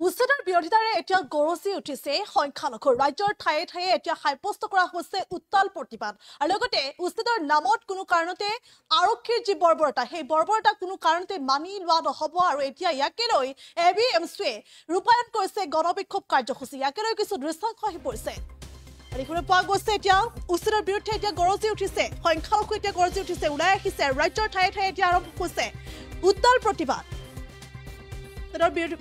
উচ্ছেদৰ বিৰোধিতাৰে এতিয়া গৰজি উঠিছে সংখ্যালঘু ৰাজ্যৰ ঠায়ে ঠায়ে এতিয়া সাব্যস্ত কৰা হৈছে উত্তাল প্ৰতিবাদ আৰু লগতে উচ্ছেদৰ নামত কোনো কাৰণতে আৰক্ষীৰ যি বৰ্বৰতা সেই বৰ্বৰতা কোনো কাৰণতে মানি লোৱা নহব আৰু এতিয়া ইয়াকে লৈ এবিএমচিয়ে ৰূপায়ণ কৰিছে গণবিক্ষোভ কাৰ্যসূচী ইয়াকে লৈ কিছু দৃশ্যাংশ আহি পৰিছে দেখিবলৈ পোৱা গৈছে এতিয়া উচ্ছেদৰ বিৰুদ্ধে এতিয়া গৰজি উঠিছে সংখ্যালঘু এতিয়া গৰজি উঠিছে ওলাই আহিছে ৰাজ্যৰ ঠায়ে ঠায়ে এতিয়া আৰম্ভ হৈছে উত্তাল প্ৰতিবাদ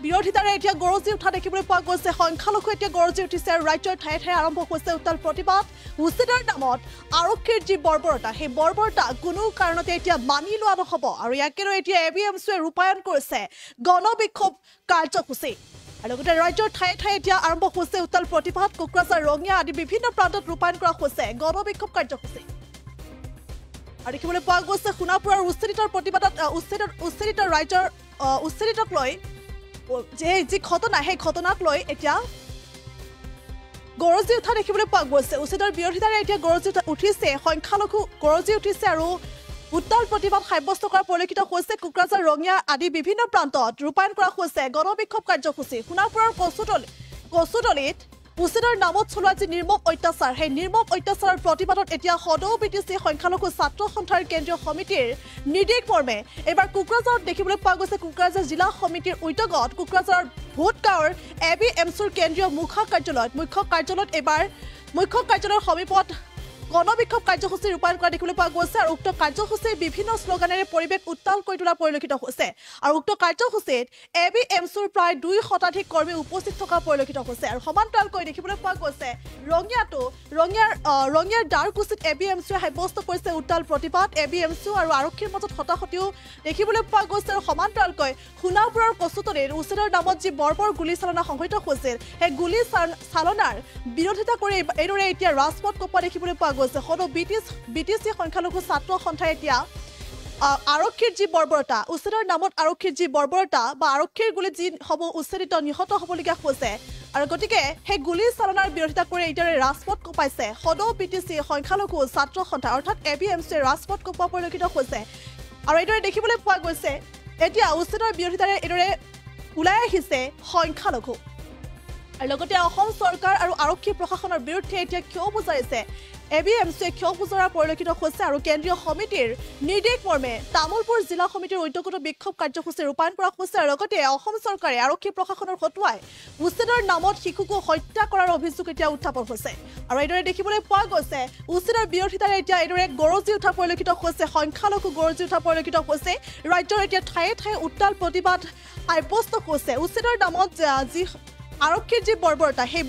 বিৰোধিতাৰে এতিয়া গৰজি উঠা দেখিবলৈ পোৱা গৈছে সংখ্যালঘু এতিয়া গৰজি উঠিছে আৰু ৰাজ্যৰ ঠায়ে ঠায়ে আৰম্ভ হৈছে উত্তাল প্ৰতিবাদ উচ্ছেদৰ নামত আৰক্ষীৰ যি বৰ্বৰতা সেই বৰ্বৰতা কোনো কাৰণতে এতিয়া মানি লোৱা নহব আৰু ইয়াকে লৈ এতিয়া এবিএমচিয়ে ৰূপায়ণ কৰিছে গণবিক্ষোভ কাৰ্যসূচী আৰু লগতে ৰাজ্যৰ ঠায়ে ঠায়ে এতিয়া আৰম্ভ হৈছে উত্তাল প্ৰতিবাদ কোকৰাঝাৰ ৰঙিয়া আদি বিভিন্ন প্ৰান্তত ৰূপায়ণ কৰা হৈছে গণবিক্ষোভ কাৰ্যসূচী আৰু দেখিবলৈ পোৱা গৈছে সোণাপুৰৰ উচ্ছেদিতৰ প্ৰতিবাদত উচ্ছেদিত ৰাজ্যৰ উচ্ছেদিতক লৈ যি ঘটনা সেই ঘটনাক লৈ এতিয়া গৰজি উঠা দেখিবলৈ পোৱা গৈছে উচ্ছেদৰ বিৰোধিতাৰে এতিয়া গৰজি উঠিছে সংখ্যালঘু গৰজি উঠিছে আৰু উত্তাল প্ৰতিবাদ সাব্যস্ত কৰা পৰিলক্ষিত হৈছে কোকৰাঝাৰ ৰঙিয়া আদি বিভিন্ন প্ৰান্তত ৰূপায়ণ কৰা হৈছে গণবিক্ষোভ কাৰ্যসূচী সোণাপুৰৰ কচুতলিত উচ্ছেদৰ নামত চলোৱা যি নিৰ্মম অত্যাচাৰ সেই নিৰ্মম অত্যাচাৰৰ প্ৰতিবাদত এতিয়া সদৌ বিটিচি সংখ্যালঘু ছাত্ৰ সন্থাৰ কেন্দ্ৰীয় সমিতিৰ নিৰ্দেশ মৰ্মে এইবাৰ কোকৰাঝাৰত দেখিবলৈ পোৱা গৈছে কোকৰাঝাৰ জিলা সমিতিৰ উদ্যোগত কোকৰাঝাৰৰ ভোটগাঁৱৰ এবিএমচিৰ কেন্দ্ৰীয় মুখ্য কাৰ্যালয়ত এইবাৰ মুখ্য কাৰ্যালয়ৰ সমীপত গণবিক্ষোভ কাৰ্যসূচী ৰূপায়ণ কৰা দেখিবলৈ পোৱা গৈছে আৰু উক্ত কাৰ্যসূচীৰ বিভিন্ন শ্লোগানেৰে পৰিৱেশ উত্তাল কৰি তোলা পৰিলক্ষিত হৈছে আৰু উক্ত কাৰ্যসূচীত এবিএমচিৰ প্ৰায় 2 শতাধিক কৰ্মী উপস্থিত থকা পৰিলক্ষিত হৈছে আৰু সমান্তৰালকৈ দেখিবলৈ পোৱা গৈছে ৰঙিয়াৰ ডাৰকুচিত এবিএমচিয়ে সাব্যস্ত কৰিছে উত্তাল প্ৰতিবাদ এবিএমচি আৰু আৰক্ষীৰ মাজত হতাহতিও দেখিবলৈ পোৱা গৈছে আৰু সমান্তৰালকৈ সোণাপুৰৰ কচুতলিৰ উচ্ছেদৰ নামত যি বৰ্বৰ গুলীচালনা সংঘটিত হৈছিল সেই গুলীচালনাৰ বিৰোধিতা কৰি এইদৰে এতিয়া ৰাজপথ কপোৱা দেখিবলৈ পোৱা সদৌ বিটিচি সংখ্যালঘু ছাত্ৰ সন্থাই এতিয়া আৰক্ষীৰ যি বৰ্বৰতা উচ্ছেদৰ নামত আৰক্ষীৰ যি বৰ্বৰতা বা আৰক্ষীৰ গুলীত যি হ'ব উচ্ছেদিত নিহত হ'বলগীয়া হৈছে আৰু গতিকে সেই গুলী চালনাৰ বিৰোধিতা কৰি এইদৰে ৰাজপথ কপাইছে সদৌ বিটিচি সংখ্যালঘু ছাত্ৰ সন্থা অৰ্থাৎ এবিএমচিয়ে ৰাজপথ কপোৱা পৰিলক্ষিত হৈছে আৰু এইদৰে দেখিবলৈ পোৱা গৈছে এতিয়া উচ্ছেদৰ বিৰোধিতাৰে এইদৰে ওলাই আহিছে সংখ্যালঘু আৰু লগতে অসম চৰকাৰ আৰু আৰক্ষী প্ৰশাসনৰ বিৰুদ্ধে এতিয়া ক্ষোভ বুজাইছে এবিএমচিয়ে ক্ষোভ বুজৰা পৰিলক্ষিত হৈছে আৰু কেন্দ্ৰীয় সমিতিৰ নিৰ্দেশ মৰ্মে তামুলপুৰ জিলা সমিতিৰ উদ্যোগত বিক্ষোভ কাৰ্যসূচী ৰূপায়ণ কৰা হৈছে আৰু লগতে অসম চৰকাৰে আৰক্ষী প্ৰশাসনৰ হতুৱাই উচ্ছেদৰ নামত শিশুকো হত্যা কৰাৰ অভিযোগ এতিয়া উত্থাপন হৈছে আৰু এইদৰে দেখিবলৈ পোৱা গৈছে উচ্ছেদৰ বিৰোধিতাৰে এতিয়া এইদৰে গৰজি উঠা পৰিলক্ষিত হৈছে সংখ্যালঘু গৰজি উঠা পৰিলক্ষিত হৈছে ৰাজ্যৰ এতিয়া ঠায়ে ঠায়ে উত্তাল প্ৰতিবাদ সাব্যস্ত হৈছে উচ্ছেদৰ নামত যি আৰক্ষীৰ যি বৰ্বৰতা সেই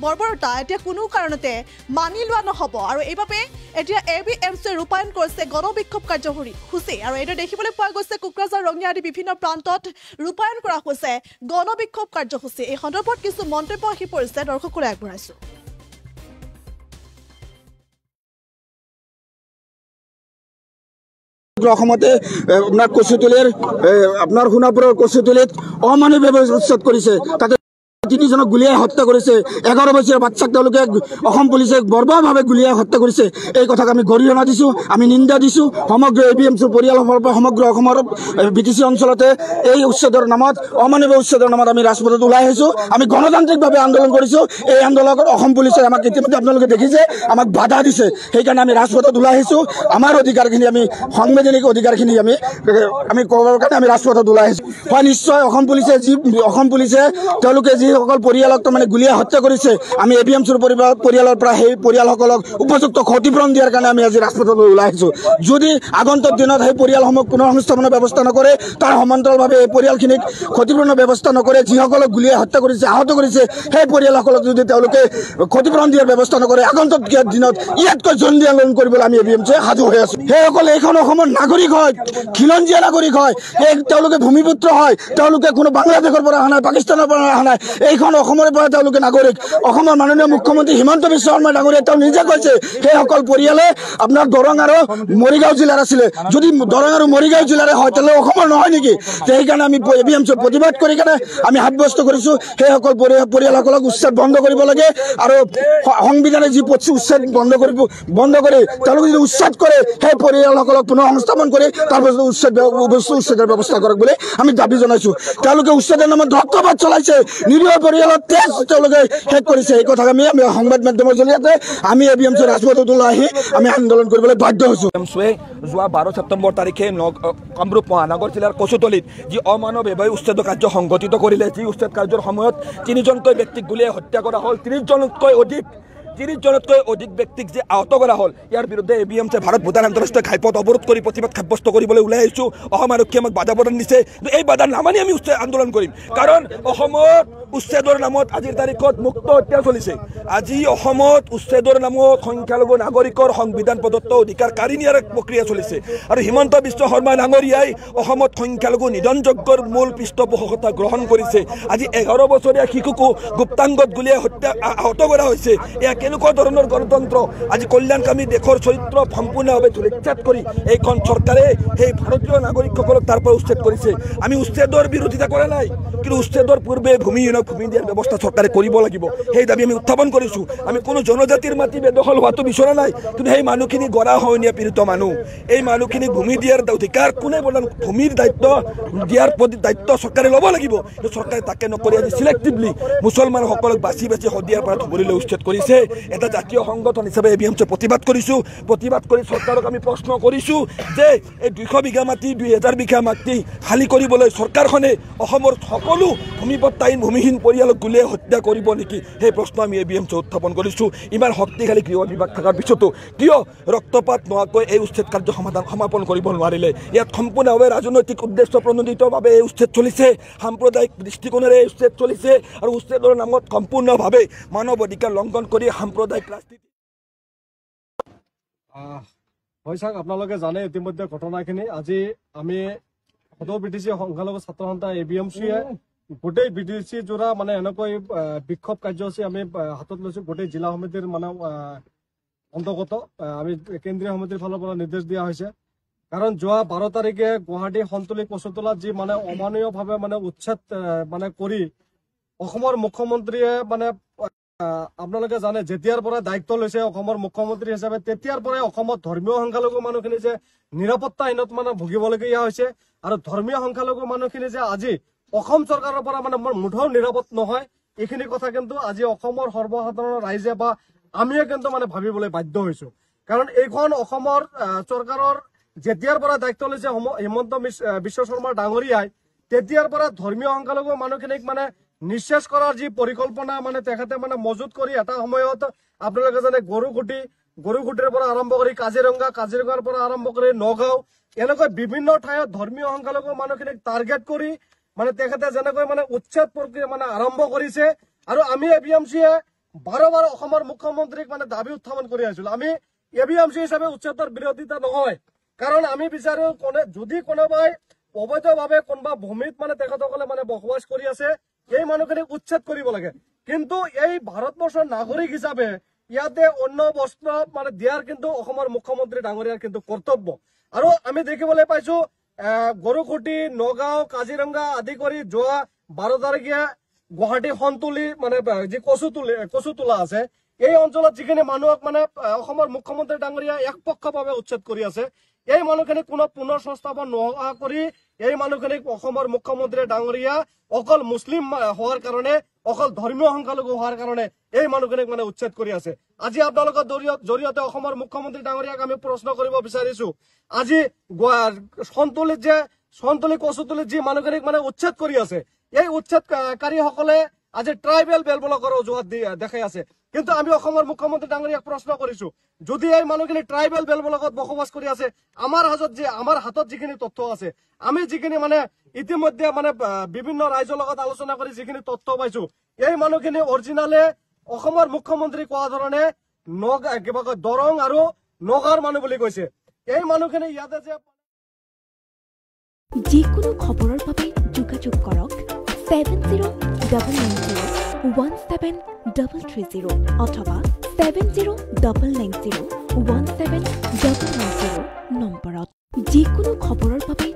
বৰ্বৰতা এতিয়া কোনো কাৰণতে মানি লোৱা নহব আৰু এইবাবে এতিয়া এবিএমচিয়ে ৰূপায়ণ কৰিছে গণবিক্ষোভ কাৰ্যসূচী আৰু এইদৰে দেখিবলৈ পোৱা গৈছে কোকৰাঝাৰ ৰঙিয়া আদি বিভিন্ন প্ৰান্তত ৰূপায়ণ কৰা হৈছে গণবিক্ষোভ কাৰ্যসূচী এই সন্দৰ্ভত কিছু মন্তব্য আহি পৰিছে দৰ্শকলৈ আগবঢ়াইছো অসমতে আপোনাৰ কচুতলিৰ আপোনাৰ সোণাপুৰৰ কচুতলিত অমানৱীয় উচ্ছেদ কৰিছে তাতে 3 জনক গুলিয়াই হত্যা কৰিছে 11 বছৰীয়া বাচ্চাক তেওঁলোকে অসম পুলিচে বৰ্বৰভাৱে গুলিয়াই হত্যা কৰিছে এই কথাক আমি গৰিহণা দিছো আমি নিন্দা দিছো সমগ্ৰ এবিএমচিৰ পৰিয়ালৰ পৰা সমগ্ৰ অসমৰ বিটিচি অঞ্চলতে এই উচ্ছেদৰ নামত অমানৱীয় উচ্ছেদৰ নামত আমি ৰাজপথত ওলাই আহিছো আমি গণতান্ত্ৰিকভাৱে আন্দোলন কৰিছো এই আন্দোলনত অসম পুলিচে আমাক ইতিমধ্যে আপোনালোকে দেখিছে আমাক বাধা দিছে সেইকাৰণে আমি ৰাজপথত ওলাই আহিছো আমাৰ অধিকাৰখিনি আমি সাংবিধানিক অধিকাৰখিনি আমি ক'বৰ কাৰণে আমি ৰাজপথত ওলাই আহিছো হয় নিশ্চয় অসম পুলিচে তেওঁলোকে যি সকল পৰিয়ালক মানে গুলিয়াই হত্যা কৰিছে আমি এবিএমচিৰ পৰিয়ালৰ পৰা সেই পৰিয়ালসকলক উপযুক্ত ক্ষতিপূৰণ দিয়াৰ কাৰণে আমি আজি ৰাজপথত ওলাই আহিছো যদি আগন্তুক দিনত সেই পৰিয়ালসমূহ পুনৰ সংস্থাপনৰ ব্যৱস্থা নকৰে তাৰ সমান্তৰালভাৱে এই পৰিয়ালখিনিক ক্ষতিপূৰণৰ ব্যৱস্থা নকৰে যিসকলক গুলিয়াই হত্যা কৰিছে আহত কৰিছে সেই পৰিয়ালসকলক যদি তেওঁলোকে ক্ষতিপূৰণ দিয়াৰ ব্যৱস্থা নকৰে আগন্তুক দিনত ইয়াতকৈ জল্দি আন্দোলন কৰিবলৈ আমি এবিএমচিয়ে সাজু হৈ আছো সেইসকল এইখন অসমৰ নাগৰিক হয় খিলঞ্জীয়া নাগৰিক হয় তেওঁলোকে ভূমিপুত্ৰ হয় তেওঁলোকে কোনো বাংলাদেশৰ পৰা অহা নাই পাকিস্তানৰ পৰা অহা নাই এইখন অসমৰে পৰা তেওঁলোকে নাগৰিক অসমৰ মাননীয় মুখ্যমন্ত্ৰী হিমন্ত বিশ্ব শৰ্মা ডাঙৰীয়াই তেওঁ নিজে কৈছে সেইসকল পৰিয়ালে আপোনাৰ দৰং আৰু মৰিগাঁও জিলাৰ আছিলে যদি দৰং আৰু মৰিগাঁও জিলাৰে হয় তেতিয়াহ'লে অসমৰ নহয় নেকি সেইকাৰণে আমি ABMC প্ৰতিবাদ কৰি কেনে আমি সাব্যস্ত কৰিছো সেইসকল পৰিয়ালসকলক উচ্ছেদ বন্ধ কৰিব লাগে আৰু সংবিধানে যি উচ্ছেদ বন্ধ কৰি তেওঁলোকে যদি উচ্ছেদ কৰে সেই পৰিয়ালসকলক পুনৰ সংস্থাপন কৰি তাৰ পাছত উচ্ছেদৰ ব্যৱস্থা কৰক বুলি আমি দাবী জনাইছো তেওঁলোকে উচ্ছেদৰ নামত ধক্কাবাদ চলাইছে নিৰীহ পৰিয়ালৰ তেজ তেওঁলোকে শেষ কৰিছে এই কথা আমি সংবাদ মাধ্যমৰ জৰিয়তে আমি ABMC ৰাজপথত ওলাই আহি আমি আন্দোলন কৰিবলৈ বাধ্য হৈছো যোৱা 12 ছেপ্টেম্বৰ তাৰিখে কামৰূপ মহানগৰ জিলাৰ কচুতলিত যি অমানৱভাৱে উচ্ছেদ কাৰ্য সংঘটিত কৰিলে যি উচ্ছেদ কাৰ্যৰ সময়ত 3জনকৈ ব্যক্তিক গুলীয়াই হত্যা কৰা হ'ল 30জনতকৈ অধিক ব্যক্তিক যে আহত কৰা হ'ল ইয়াৰ বিৰুদ্ধে ABMC ভাৰত ভূটান আন্তঃৰাষ্ট্ৰীয় ঘাইপথ অৱৰোধ কৰি প্ৰতিবাদ সাব্যস্ত কৰিবলৈ ওলাই আহিছোঁ অসম আৰক্ষীয়ে আমাক বাধা প্ৰদান দিছে এই বাধা নামানি আমি আন্দোলন কৰিম কাৰণ অসমত উচ্ছেদৰ নামত আজিৰ তাৰিখত মুক্ত হত্যা চলিছে আজি অসমত উচ্ছেদৰ নামত সংখ্যালঘু নাগৰিকৰ সংবিধান প্ৰদত্ত অধিকাৰ কাঢ়ি নিয়াৰ প্ৰক্ৰিয়া চলিছে আৰু হিমন্ত বিশ্ব শৰ্মা ডাঙৰীয়াই অসমত সংখ্যালঘু নিধনযজ্ঞৰ মূল পৃষ্ঠপোষকতা গ্ৰহণ কৰিছে আজি 11 বছৰীয়া শিশুকো গুপ্তাংগত গুলীয়াই হত্যা আহত কৰা হৈছে এয়া কেনেকুৱা ধৰণৰ গণতন্ত্ৰ আজি কল্যাণকামী দেশৰ চৰিত্ৰ সম্পূৰ্ণভাৱে ধূলিসাৎ কৰি এইখন চৰকাৰে সেই ভাৰতীয় নাগৰিকসকলক তাৰ পৰা উচ্ছেদ কৰিছে আমি উচ্ছেদৰ বিৰোধিতা কৰা নাই কিন্তু উচ্ছেদৰ পূৰ্বে ভূমি দিয়াৰ ব্যৱস্থা চৰকাৰে কৰিব লাগিব সেই দাবী আমি উত্থাপন কৰিছোঁ আমি কোনো জনজাতিৰ মাটি বেদখল হোৱাটো বিচৰা নাই কিন্তু সেই মানুহখিনি গৰাখহনীয়া পীড়িত মানুহ এই মানুহখিনিক ভূমি দিয়াৰ অধিকাৰ কোনে প্ৰদান ভূমিৰ দায়িত্ব দিয়াৰ দায়িত্ব চৰকাৰে ল'ব লাগিব কিন্তু চৰকাৰে তাকে নকৰি আজি চিলেক্টিভলি মুছলমানসকলক বাছি শদিয়াৰ পৰা ধুবুৰীলৈ উচ্ছেদ কৰিছে এটা জাতীয় সংগঠন হিচাপে ABMC প্ৰতিবাদ কৰিছোঁ প্ৰতিবাদ কৰি চৰকাৰক আমি প্ৰশ্ন কৰিছোঁ যে এই 200 বিঘা মাটি 2000 বিঘা মাটি খালী কৰিবলৈ চৰকাৰখনে অসমৰ সকলো ভূমিপট্টাহীন ভূমিহীন পৰিয়ালক গুলীয়াই হত্যা কৰিব নেকি সেই প্ৰশ্ন আমি ABMC উত্থাপন কৰিছোঁ ইমান শক্তিশালী গৃহ বিভাগ থকাৰ পিছতো কিয় ৰক্তপাত নোহোৱাকৈ এই উচ্ছেদ কাৰ্য সমাপন কৰিব নোৱাৰিলে ইয়াত সম্পূৰ্ণভাৱে ৰাজনৈতিক উদ্দেশ্য প্ৰণোদিতভাৱে এই উচ্ছেদ চলিছে সাম্প্ৰদায়িক দৃষ্টিকোণেৰে এই উচ্ছেদ চলিছে আৰু উচ্ছেদৰ নামত সম্পূৰ্ণভাৱে মানৱ অধিকাৰ লংঘন কৰি সাম্প্ৰদায়িক ৰাজনীতি হয় চাওক আপোনালোকে জানে ইতিমধ্যে ঘটনাখিনি আজি আমি সদৌ BTC সংখ্যালঘু ছাত্ৰ সন্থা ABMCয়ে গোটেই BTC জোৰা মানে এনেকৈ বিক্ষোভ কাৰ্যসূচী আমি হাতত লৈছো গোটেই জিলা সমিতিৰ মানে অন্তৰ্গত আমি কেন্দ্ৰীয় সমিতিৰ ফালৰ পৰা নিৰ্দেশ দিয়া হৈছে কাৰণ যোৱা 12 তাৰিখে গুৱাহাটী সন্তলি কচুতলাত যি মানে অমানৱীয়ভাৱে মানে উচ্ছেদ মানে কৰি অসমৰ মুখ্যমন্ত্ৰীয়ে মানে আপোনালোকে জানে যেতিয়াৰ পৰা দায়িত্ব লৈছে অসমৰ মুখ্যমন্ত্ৰী হিচাপে তেতিয়াৰ পৰাই অসমত ধৰ্মীয় সংখ্যালঘু মানুহখিনি যে নিৰাপত্তাহীনত মানে ভুগিবলগীয়া হৈছে আৰু ধৰ্মীয় সংখ্যালঘু মানুহখিনি যে আজি অসম চৰকাৰৰ পৰা মানে মুঠেও নিৰাপদ নহয় এইখিনি কথা কিন্তু আজি অসমৰ সৰ্বসাধাৰণ ৰাইজে বা আমিয়ে কিন্তু মানে ভাবিবলৈ বাধ্য হৈছো কাৰণ এইখন অসমৰ চৰকাৰৰ যেতিয়াৰ পৰা দায়িত্ব লৈছে হিমন্ত বিশ্ব শৰ্মা ডাঙৰীয়াই তেতিয়াৰ পৰা ধৰ্মীয় সংখ্যালঘু মানুহখিনিক মানে নিঃশেষ কৰাৰ যি পৰিকল্পনা মানে তেখেতে মানে মজুত কৰি এটা সময়ত আপোনালোকে জানে গৰুকুটিৰ পৰা আৰম্ভ কৰি কাজিৰঙাৰ পৰা আৰম্ভ কৰি নগাঁও এনেকৈ বিভিন্ন ঠাইত ধৰ্মীয় সংখ্যালঘু মানুহখিনিক টাৰ্গেট কৰি মানে তেখেতে যেনেকৈ মানে উচ্ছেদ প্ৰক্ৰিয়া মানে আৰম্ভ কৰিছে আৰু আমি ABMCয়ে বাৰ অসমৰ মুখ্যমন্ত্ৰীক মানে দাবী উত্থাপন কৰি আহিছিলো আমি ABMC হিচাপে উচ্ছেদৰ বিৰোধিতা নহয় কাৰণ আমি বিচাৰো যদি কোনোবাই অবৈধভাৱে কোনোবা ভূমিত মানে তেখেতসকলে মানে বসবাস কৰি আছে এই মানুহখিনিক উচ্ছেদ কৰিব লাগে কিন্তু এই ভাৰতবৰ্ষৰ নাগৰিক হিচাপে ইয়াতে অন্য বস্ত্ৰ মানে দিয়াৰ কিন্তু অসমৰ মুখ্যমন্ত্ৰী ডাঙৰীয়াৰ কিন্তু কৰ্তব্য আৰু আমি দেখিবলৈ পাইছো গৰুকুটি নগাঁও কাজিৰঙা আদি কৰি যোৱা 12 তাৰিখে গুৱাহাটী সন্তলি মানে যি কচুতলা আছে এই অঞ্চলত যিখিনি মানুহক মানে অসমৰ মুখ্যমন্ত্ৰী ডাঙৰীয়া একপক্ষভাৱে উচ্ছেদ কৰি আছে এই মানুহখিনিক কোনো পুনৰ সংস্থাপন নোহোৱা কৰি এই মানুহখিনিক অসমৰ মুখ্যমন্ত্ৰী ডাঙৰীয়া অকল মুছলিম হোৱাৰ কাৰণে অকল ধৰ্মীয় সংখ্যালঘু হোৱাৰ কাৰণে এই মানুহখিনিক মানে উচ্ছেদ কৰি আছে আজি আপোনালোকৰ জৰিয়তে অসমৰ মুখ্যমন্ত্ৰী ডাঙৰীয়াক আমি প্ৰশ্ন কৰিব বিচাৰিছো আজি সন্তলি কচুতলিত যি মানুহখিনিক মানে উচ্ছেদ কৰি আছে এই উচ্ছেদকাৰীসকলে আজি ট্ৰাইবেল বেলবলকৰ অজুহাত দেখাই আছে কিন্তু আমি অসমৰ মুখ্যমন্ত্ৰী ডাঙৰীয়াক প্ৰশ্ন কৰিছো যদি এই মানুহখিনি ট্ৰাইবেল বেলবলকত বসবাস কৰি আছে আমাৰ হাতত যিখিনি তথ্য আছে আমি যিখিনি মানে ইতিমধ্যে মানে বিভিন্ন ৰাজ্যৰ লগত আলোচনা কৰি যিখিনি তথ্য পাইছো এই মানুহখিনি অৰিজিনালে অসমৰ মুখ্যমন্ত্ৰী কোৱা ধৰণে দৰং আৰু নগাঁৱৰ মানুহ বুলি কৈছে এই মানুহখিনি ইয়াতে যে যিকোনো খবৰৰ বাবে যোগাযোগ কৰক 7099 1730 অথবা 7099017990 নম্বৰত যিকোনো খবৰৰ বাবে